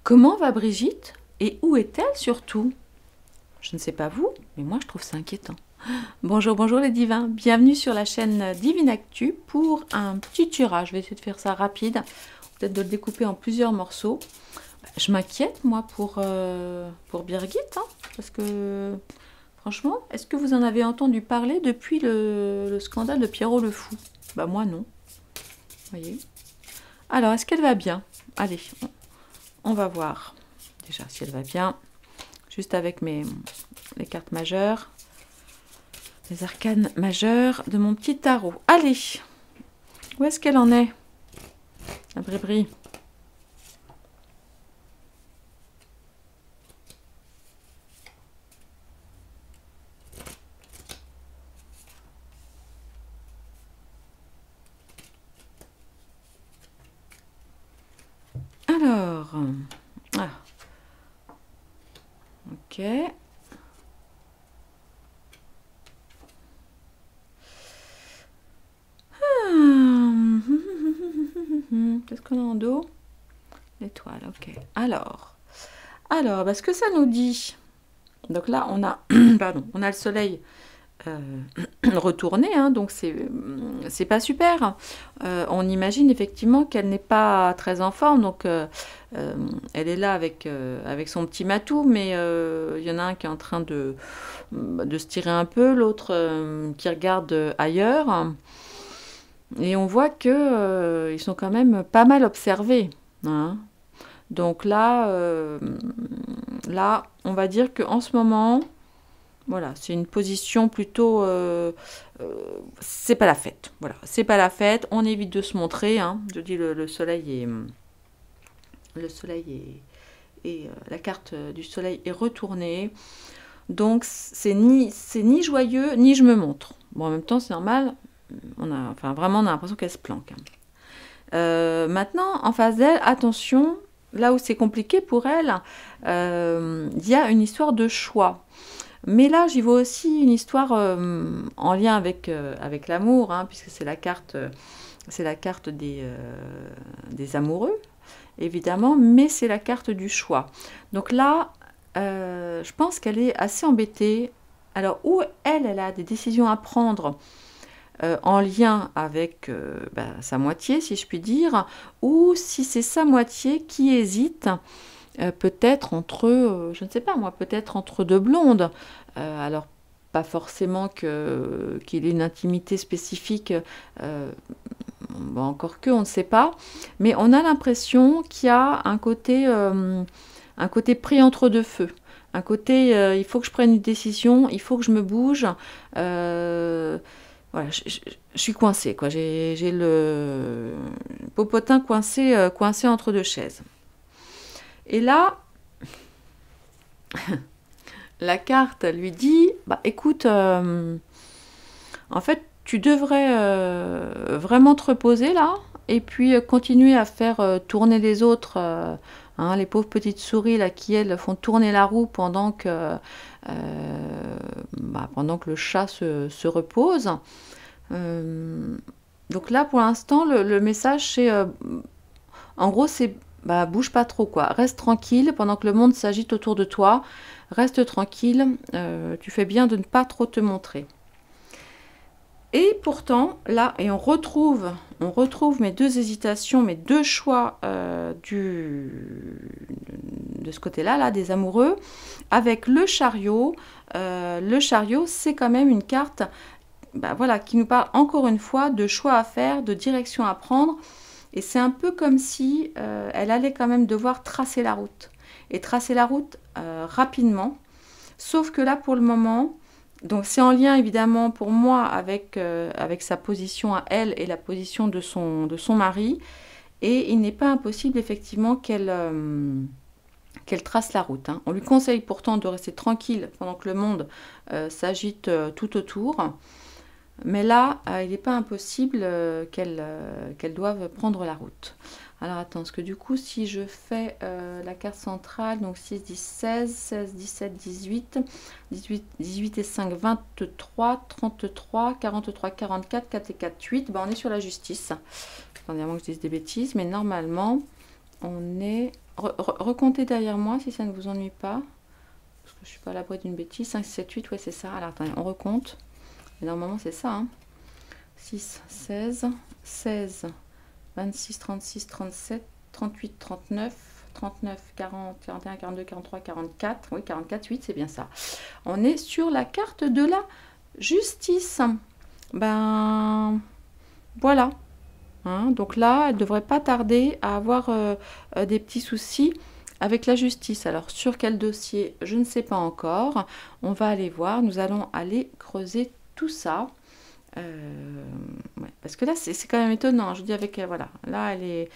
Comment va Brigitte et où est-elle surtout? Je ne sais pas vous, mais moi je trouve ça inquiétant. Bonjour, bonjour les divins, bienvenue sur la chaîne Divine Actu pour un petit tirage. Je vais essayer de faire ça rapide, peut-être de le découper en plusieurs morceaux. Je m'inquiète moi pour Birgit, hein, parce que franchement, est-ce que vous en avez entendu parler depuis le scandale de Pierrot le Fou? Bah moi non, voyez. Alors, est-ce qu'elle va bien? Allez, on va voir déjà si elle va bien, juste avec les cartes majeures, les arcanes majeures de mon petit tarot. Allez, où est-ce qu'elle en est, la Bribri? Alors, ah, ok. Qu'est-ce qu'on a en dos? L'étoile, ok. Alors, ce que ça nous dit, donc là on a, pardon, on a le soleil retourné, hein, donc c'est pas super. On imagine effectivement qu'elle n'est pas très en forme, donc elle est là avec son petit matou, mais il y en a un qui est en train de se tirer un peu, l'autre qui regarde ailleurs. Et on voit que ils sont quand même pas mal observés, hein. Donc là, on va dire qu'en ce moment, voilà, c'est une position plutôt... c'est pas la fête, voilà, c'est pas la fête, on évite de se montrer, hein. Je dis le soleil est... la carte du soleil est retournée. Donc c'est ni joyeux, ni je me montre. Bon, en même temps, c'est normal. Vraiment, on a l'impression qu'elle se planque. Maintenant, en face d'elle, attention, là où c'est compliqué pour elle, il y a une histoire de choix. Mais là, j'y vois aussi une histoire en lien avec l'amour, hein, puisque c'est la carte des amoureux, évidemment, mais c'est la carte du choix. Donc là, je pense qu'elle est assez embêtée. Alors, où elle a des décisions à prendre en lien avec sa moitié, si je puis dire, ou si c'est sa moitié qui hésite, peut-être entre, je ne sais pas moi, peut-être entre deux blondes. Alors, pas forcément qu'il ait une intimité spécifique, bon, encore que, on ne sait pas, mais on a l'impression qu'il y a un côté pris entre deux feux. Un côté, il faut que je prenne une décision, il faut que je me bouge. Voilà, je suis coincée, quoi. J'ai le popotin coincé entre deux chaises. Et là, la carte lui dit, bah écoute, en fait, tu devrais vraiment te reposer là, et puis continuer à faire tourner les autres, hein, les pauvres petites souris là qui elles font tourner la roue pendant que le chat se repose. Donc là, pour l'instant, le message, c'est... en gros, c'est... bouge pas trop, quoi. Reste tranquille pendant que le monde s'agite autour de toi. Reste tranquille. Tu fais bien de ne pas trop te montrer. Et pourtant, là, et on retrouve mes deux hésitations, mes deux choix de ce côté-là, là, des amoureux, avec le chariot. Le chariot, c'est quand même une carte... voilà, qui nous parle encore une fois de choix à faire, de direction à prendre. Et c'est un peu comme si elle allait quand même devoir tracer la route. Et tracer la route rapidement. Sauf que là, pour le moment, donc c'est en lien évidemment pour moi avec sa position à elle et la position de son mari. Et il n'est pas impossible effectivement qu'elle trace la route, hein. On lui conseille pourtant de rester tranquille pendant que le monde s'agite tout autour. Mais là, il n'est pas impossible qu'elle doive prendre la route. Alors attends, parce que du coup, si je fais la carte centrale, donc 6, 10, 16, 16, 17, 18, 18 et 5, 23, 33, 43, 44, 4 et 4, 8, on est sur la justice. Attendez, à moins que je dise des bêtises, mais normalement, On est... Recomptez derrière moi si ça ne vous ennuie pas. Parce que je suis pas à l'abri d'une bêtise. 5, 7, 8, ouais c'est ça. Alors attendez, on recompte. Et normalement c'est ça. Hein. 6, 16, 16, 26, 36, 37, 38, 39, 39, 40, 41, 42, 43, 44. Oui, 44, 8, c'est bien ça. On est sur la carte de la justice. Ben voilà. Hein, donc là, elle ne devrait pas tarder à avoir des petits soucis avec la justice. Alors, sur quel dossier, je ne sais pas encore. On va aller voir. Nous allons aller creuser tout ça. Ouais, parce que là, c'est quand même étonnant. Je dis avec... voilà. Là, elle est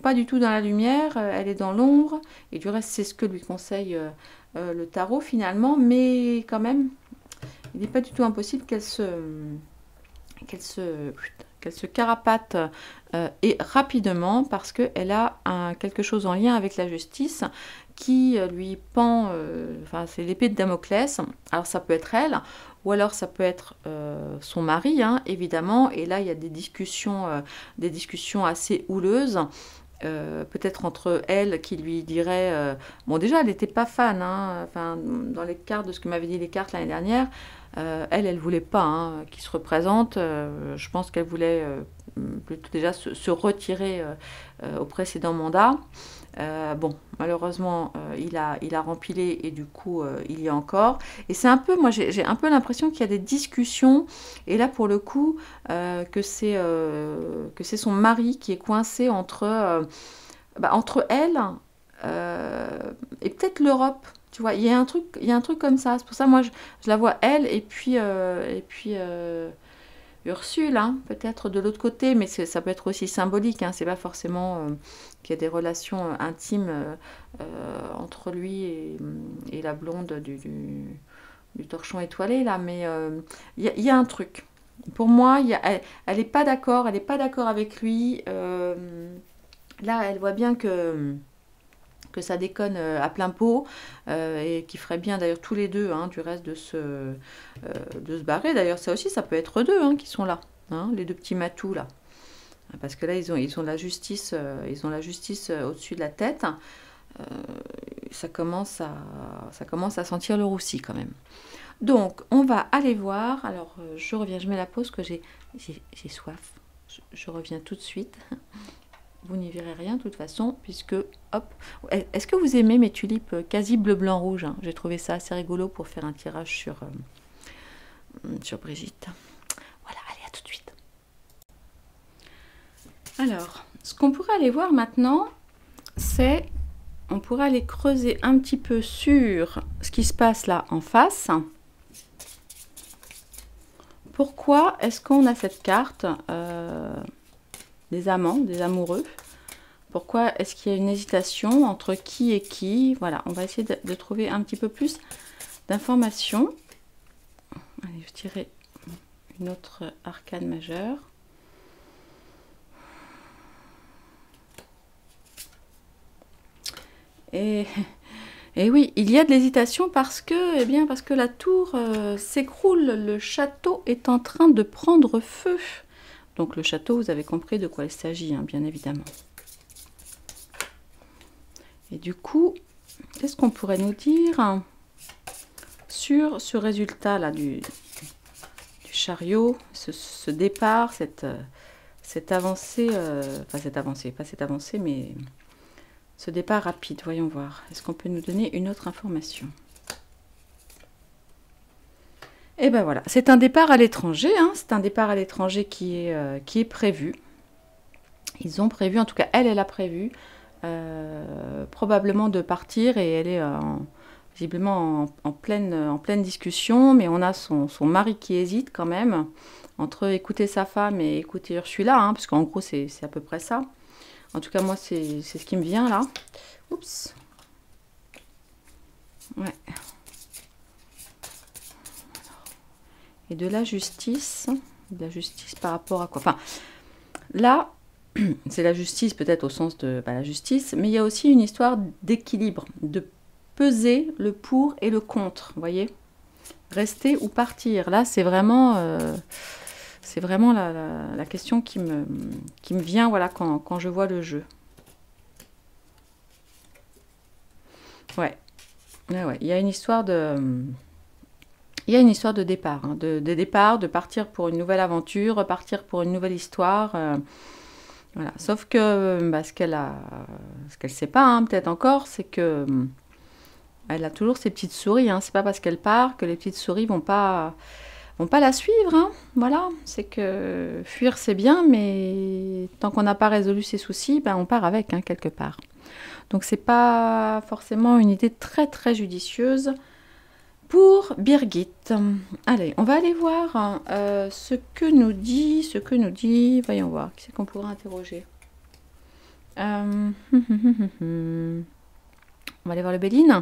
pas du tout dans la lumière. Elle est dans l'ombre. Et du reste, c'est ce que lui conseille le tarot, finalement. Mais quand même, il n'est pas du tout impossible qu'elle se carapate et rapidement parce qu'elle a quelque chose en lien avec la justice qui lui pend, enfin c'est l'épée de Damoclès. Alors ça peut être elle, ou alors ça peut être son mari, hein, évidemment, et là il y a des discussions assez houleuses. Peut-être entre elle qui lui dirait bon déjà elle n'était pas fan hein, enfin, dans les cartes de ce que m'avaient dit les cartes l'année dernière elle voulait pas hein, qu'il se représente je pense qu'elle voulait plutôt déjà se retirer au précédent mandat bon malheureusement il a rempilé et du coup il y a encore et c'est un peu moi j'ai un peu l'impression qu'il y a des discussions et là pour le coup que c'est son mari qui est coincé entre elle et peut-être l'Europe. Tu vois, il y a un truc comme ça. C'est pour ça, moi, je la vois elle et puis Ursule, hein, peut-être de l'autre côté, mais ça peut être aussi symbolique. Hein, c'est pas forcément qu'il y a des relations intimes entre lui et la blonde du torchon étoilé là, mais il y a un truc. Pour moi, elle n'est pas d'accord, avec lui. Là, elle voit bien que ça déconne à plein pot et qui ferait bien d'ailleurs tous les deux hein, du reste de se barrer. D'ailleurs ça aussi ça peut être deux hein, qui sont là, hein, les deux petits matous là. Parce que là ils ont la justice, au-dessus de la tête. Ça commence à sentir le roussi quand même. Donc on va aller voir. Alors je reviens, je mets la pause que j'ai soif. Je reviens tout de suite. Vous n'y verrez rien de toute façon, puisque, hop, est-ce que vous aimez mes tulipes quasi bleu, blanc, rouge hein. J'ai trouvé ça assez rigolo pour faire un tirage sur Brigitte. Voilà, allez, à tout de suite. Alors, ce qu'on pourrait aller voir maintenant, c'est, on pourrait aller creuser un petit peu sur ce qui se passe là en face. Pourquoi est-ce qu'on a cette carte des amants, des amoureux? Pourquoi est-ce qu'il y a une hésitation entre qui et qui? Voilà, on va essayer de trouver un petit peu plus d'informations. Allez, je tirerai une autre arcane majeure. Et oui, il y a de l'hésitation parce que la tour s'écroule, le château est en train de prendre feu. Donc le château, vous avez compris de quoi il s'agit, hein, bien évidemment. Et du coup, qu'est-ce qu'on pourrait nous dire sur ce résultat-là du chariot, ce départ, cette avancée, mais ce départ rapide, voyons voir. Est-ce qu'on peut nous donner une autre information? Et ben voilà, c'est un départ à l'étranger, hein, c'est un départ à l'étranger qui est prévu. Ils ont prévu, en tout cas elle a prévu, probablement de partir et elle est visiblement en pleine discussion, mais on a son mari qui hésite quand même entre écouter sa femme et écouter Ursula, hein, parce qu'en gros c'est à peu près ça. En tout cas moi c'est ce qui me vient là. Oups. Ouais. Et de la justice par rapport à quoi? Enfin, là, c'est la justice peut-être au sens de la justice, mais il y a aussi une histoire d'équilibre, de peser le pour et le contre, vous voyez? Rester ou partir. Là, c'est vraiment la question qui me vient voilà, quand je vois le jeu. Ouais. Ouais. Il y a une histoire de... Il y a une histoire de départ, hein, de départ, de partir pour une nouvelle aventure, repartir pour une nouvelle histoire. Voilà. Sauf que bah, ce qu'elle sait pas, hein, peut-être encore, c'est que elle a toujours ses petites souris. Hein. C'est pas parce qu'elle part que les petites souris vont pas la suivre. Hein. Voilà. C'est que fuir c'est bien, mais tant qu'on n'a pas résolu ses soucis, ben, on part avec hein, quelque part. Donc c'est pas forcément une idée très très judicieuse pour Birgit. Allez, on va aller voir ce que nous dit, voyons voir, qui c'est qu'on pourra interroger. On va aller voir le Béline.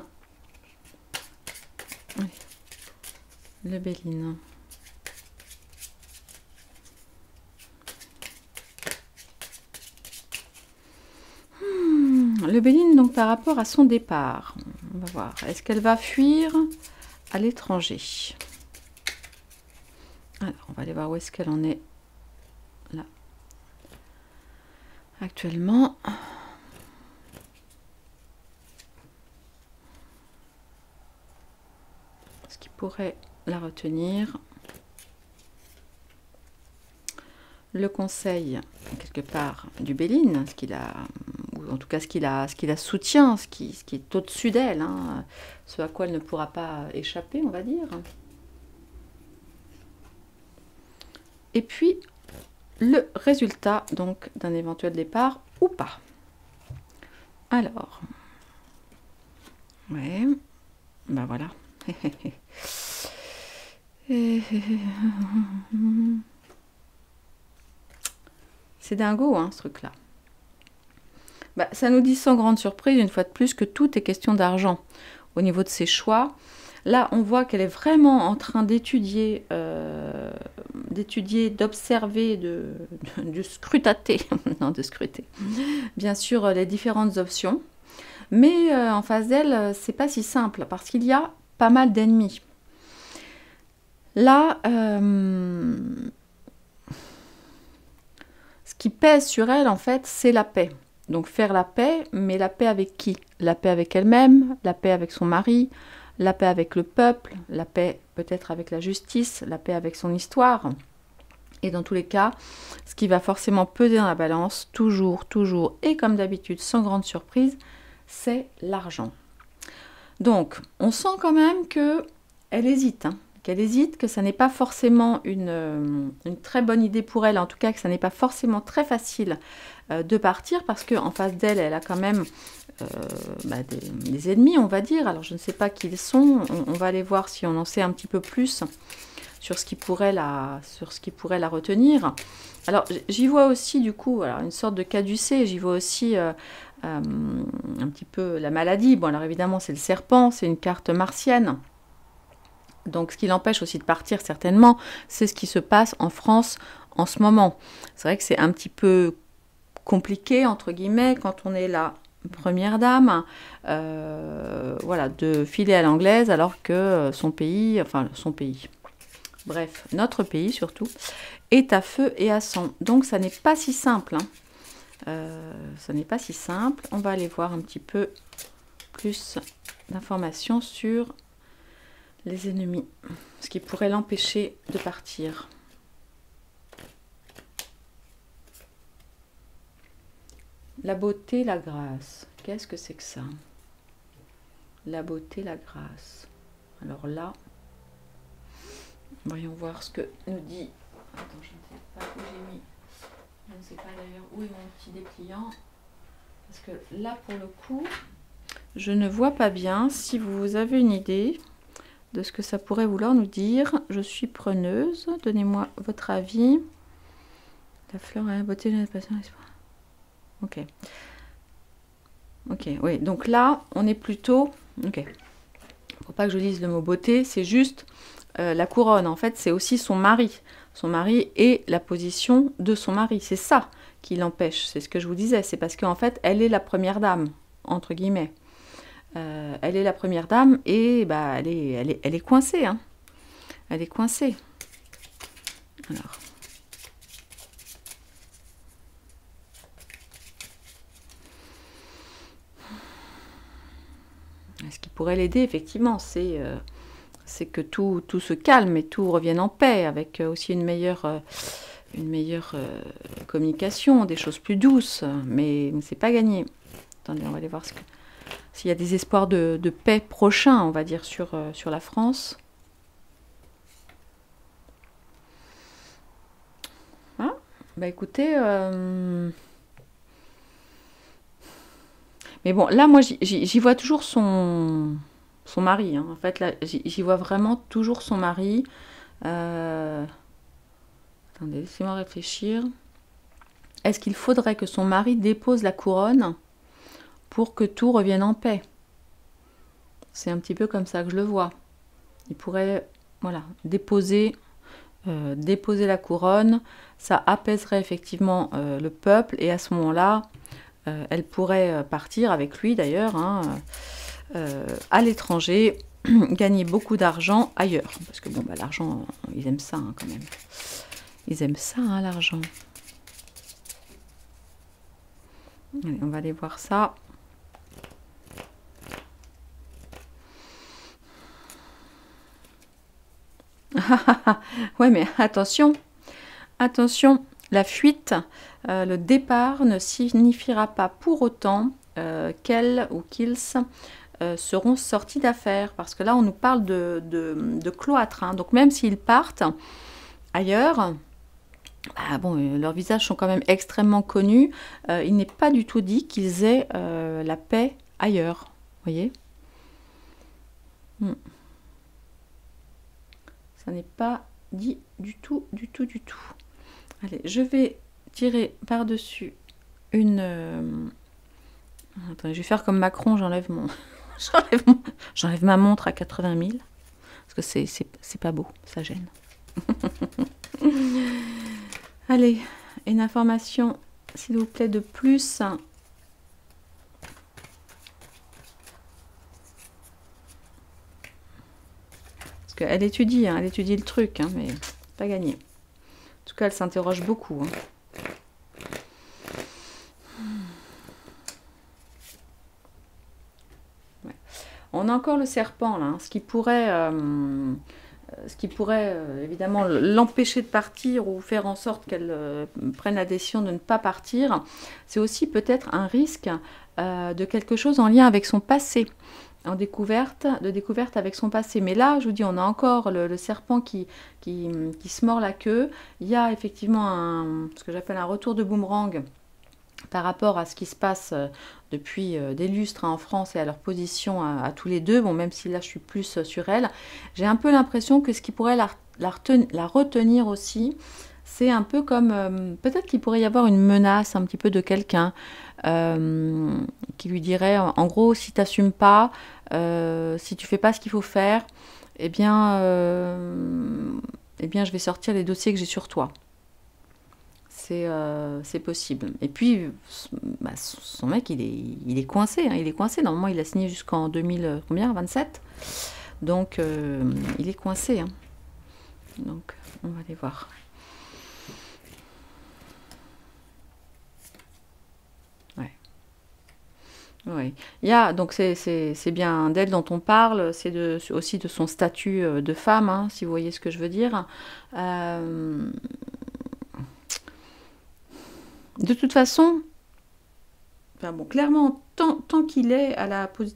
Le Béline. Le Béline, donc par rapport à son départ, on va voir, est-ce qu'elle va fuir à l'étranger? Alors, on va aller voir où est-ce qu'elle en est là actuellement. Ce qui pourrait la retenir. Le conseil, quelque part, du Béline, ce qu'il a, ou en tout cas ce qui la soutient, ce qui est au-dessus d'elle, hein, ce à quoi elle ne pourra pas échapper, on va dire. Et puis, le résultat donc d'un éventuel départ ou pas. Alors, ouais, ben voilà. C'est dingo, hein, ce truc-là. Bah, ça nous dit sans grande surprise, une fois de plus, que tout est question d'argent au niveau de ses choix. Là, on voit qu'elle est vraiment en train d'étudier, d'observer, de scrutater, non, de scruter, bien sûr, les différentes options. Mais en face d'elle, c'est pas si simple, parce qu'il y a pas mal d'ennemis. Là, ce qui pèse sur elle, en fait, c'est la paix. Donc faire la paix, mais la paix avec qui? La paix avec elle-même, la paix avec son mari, la paix avec le peuple, la paix peut-être avec la justice, la paix avec son histoire. Et dans tous les cas, ce qui va forcément peser dans la balance, toujours, et comme d'habitude, sans grande surprise, c'est l'argent. Donc, on sent quand même qu'elle hésite, hein, que ça n'est pas forcément une très bonne idée pour elle, en tout cas que ça n'est pas forcément très facile de partir, parce qu'en face d'elle, elle a quand même des ennemis, on va dire. Alors je ne sais pas qui ils sont, on va aller voir si on en sait un petit peu plus sur ce qui pourrait la retenir. Alors j'y vois aussi du coup une sorte de caducée, j'y vois aussi un petit peu la maladie. Bon alors évidemment c'est le serpent, c'est une carte martienne. Donc ce qui l'empêche aussi de partir certainement, c'est ce qui se passe en France en ce moment. C'est vrai que c'est un petit peu compliqué entre guillemets quand on est la première dame, voilà, de filer à l'anglaise alors que notre pays surtout, est à feu et à sang. Donc ça n'est pas si simple. Hein. Ça n'est pas si simple. On va aller voir un petit peu plus d'informations sur les ennemis, ce qui pourrait l'empêcher de partir. La beauté, la grâce. Qu'est-ce que c'est que ça? La beauté, la grâce. Alors là, voyons voir ce que nous dit. Attends, je ne sais pas où j'ai mis. Je ne sais pas d'ailleurs où est mon petit dépliant. Parce que là, pour le coup, je ne vois pas bien. Si vous avez une idée de ce que ça pourrait vouloir nous dire, je suis preneuse. Donnez-moi votre avis. La fleur, la beauté, la passion, l'espoir. Ok. Ok, oui. Donc là, on est plutôt... Ok. Faut pas que je lise le mot beauté, c'est juste la couronne. En fait, c'est aussi son mari. Son mari et la position de son mari. C'est ça qui l'empêche. C'est ce que je vous disais. C'est parce qu'en fait, elle est la première dame, entre guillemets. Elle est la première dame et bah, elle est coincée. Hein. Elle est coincée. Alors... Ce qui pourrait l'aider, effectivement, c'est que tout se calme et tout revienne en paix, avec aussi une meilleure communication, des choses plus douces, mais c'est pas gagné. Attendez, on va aller voir s'il y a des espoirs de paix prochains, on va dire, sur la France. Ah, bah écoutez, mais bon, là, moi, j'y vois toujours son mari. Hein. En fait, là, j'y vois vraiment toujours son mari. Attendez, laissez-moi réfléchir. Est-ce qu'il faudrait que son mari dépose la couronne pour que tout revienne en paix? C'est un petit peu comme ça que je le vois. Il pourrait, voilà, déposer la couronne. Ça apaiserait effectivement le peuple. Et à ce moment-là, elle pourrait partir avec lui d'ailleurs, hein, à l'étranger, gagner beaucoup d'argent ailleurs. Parce que bon, bah, l'argent, ils aiment ça hein, quand même. Ils aiment ça, hein, l'argent. Allez, on va aller voir ça. Ouais, mais attention, attention, la fuite, le départ ne signifiera pas pour autant qu'elle ou qu'ils seront sortis d'affaires. Parce que là, on nous parle de cloître. Hein. Donc même s'ils partent ailleurs, bah, bon, leurs visages sont quand même extrêmement connus. Il n'est pas du tout dit qu'ils aient la paix ailleurs. Vous voyez ? Ça n'est pas dit du tout, du tout, du tout. Allez, je vais tirer par-dessus une... Attendez, je vais faire comme Macron, j'enlève ma montre à 80 000. Parce que c'est pas beau, ça gêne. Allez, une information, s'il vous plaît, de plus. Parce qu'elle étudie, hein, elle étudie le truc, hein, mais pas gagné. En tout cas, elle s'interroge beaucoup. Hein. Ouais. On a encore le serpent, là, hein, ce qui pourrait évidemment l'empêcher de partir ou faire en sorte qu'elle prenne la décision de ne pas partir. C'est aussi peut-être un risque de quelque chose en lien avec son passé, de découverte avec son passé. Mais là, je vous dis, on a encore le serpent qui se mord la queue. Il y a effectivement ce que j'appelle un retour de boomerang par rapport à ce qui se passe depuis des lustres hein, en France et à leur position à tous les deux, bon, même si là je suis plus sur elle, j'ai un peu l'impression que ce qui pourrait la retenir aussi, c'est un peu comme, peut-être qu'il pourrait y avoir une menace un petit peu de quelqu'un qui lui dirait, en gros, si tu n'assumes pas, si tu fais pas ce qu'il faut faire, eh bien, je vais sortir les dossiers que j'ai sur toi. C'est possible. Et puis, bah, son mec, il est coincé. Hein, il est coincé. Normalement, il a signé jusqu'en 2027. Donc, il est coincé. Hein. Donc, on va aller voir. Ouais. Ouais. Il y a, donc, c'est bien d'elle dont on parle. C'est aussi de son statut de femme, hein, si vous voyez ce que je veux dire. De toute façon, enfin bon, clairement, tant qu'il est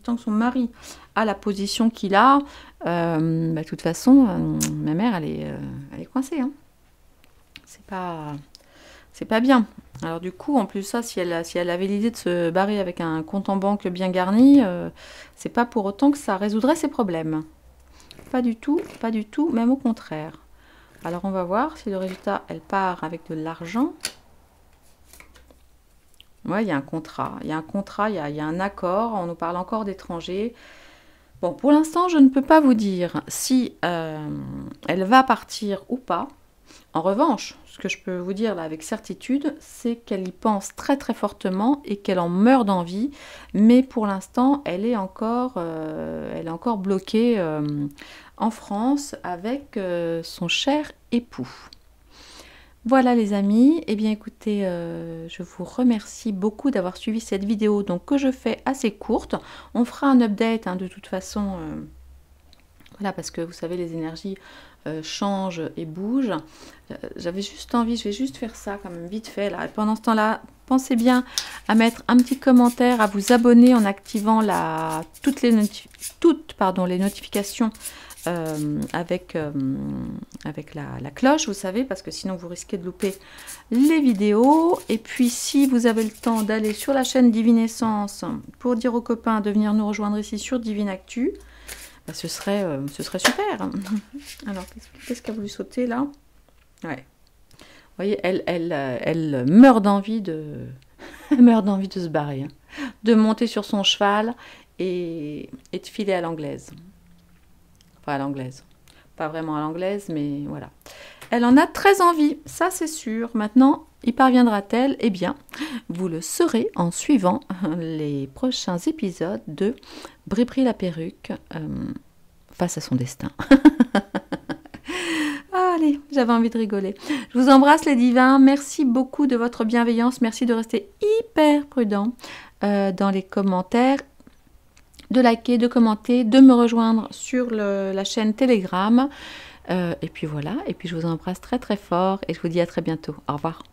tant que son mari a la position qu'il a, bah, de toute façon, ma mère, elle est coincée. Hein. C'est pas bien. Alors du coup, en plus ça, si elle avait l'idée de se barrer avec un compte en banque bien garni, c'est pas pour autant que ça résoudrait ses problèmes. Pas du tout, même au contraire. Alors on va voir si le résultat, elle part avec de l'argent. Ouais, il y a un contrat, il y a un accord, on nous parle encore d'étrangers. Bon, pour l'instant, je ne peux pas vous dire si elle va partir ou pas. En revanche, ce que je peux vous dire là avec certitude, c'est qu'elle y pense très très fortement et qu'elle en meurt d'envie. Mais pour l'instant, elle est encore bloquée en France avec son cher époux. Voilà les amis, eh bien écoutez, je vous remercie beaucoup d'avoir suivi cette vidéo donc que je fais assez courte. On fera un update hein, de toute façon, voilà, parce que vous savez les énergies changent et bougent. J'avais juste envie, je vais juste faire ça quand même vite fait là. Et pendant ce temps-là, pensez bien à mettre un petit commentaire, à vous abonner en activant toutes les notifications avec la cloche, vous savez, parce que sinon vous risquez de louper les vidéos. Et puis si vous avez le temps d'aller sur la chaîne Divine Essence pour dire aux copains de venir nous rejoindre ici sur Divine Actu, bah, ce serait super. Alors qu'est-ce qu'elle a voulu sauter là? Ouais. Vous voyez, elle meurt d'envie de elle meurt d'envie de se barrer, hein, de monter sur son cheval et de filer à l'anglaise. Enfin, à l'anglaise. Pas vraiment à l'anglaise, mais voilà. Elle en a très envie, ça c'est sûr. Maintenant, y parviendra-t-elle? Eh bien, vous le saurez en suivant les prochains épisodes de Bribri la perruque face à son destin. Allez, j'avais envie de rigoler. Je vous embrasse les divins. Merci beaucoup de votre bienveillance. Merci de rester hyper prudent dans les commentaires, de liker, de commenter, de me rejoindre sur la chaîne Telegram. Et puis voilà, et puis je vous embrasse très très fort et je vous dis à très bientôt. Au revoir.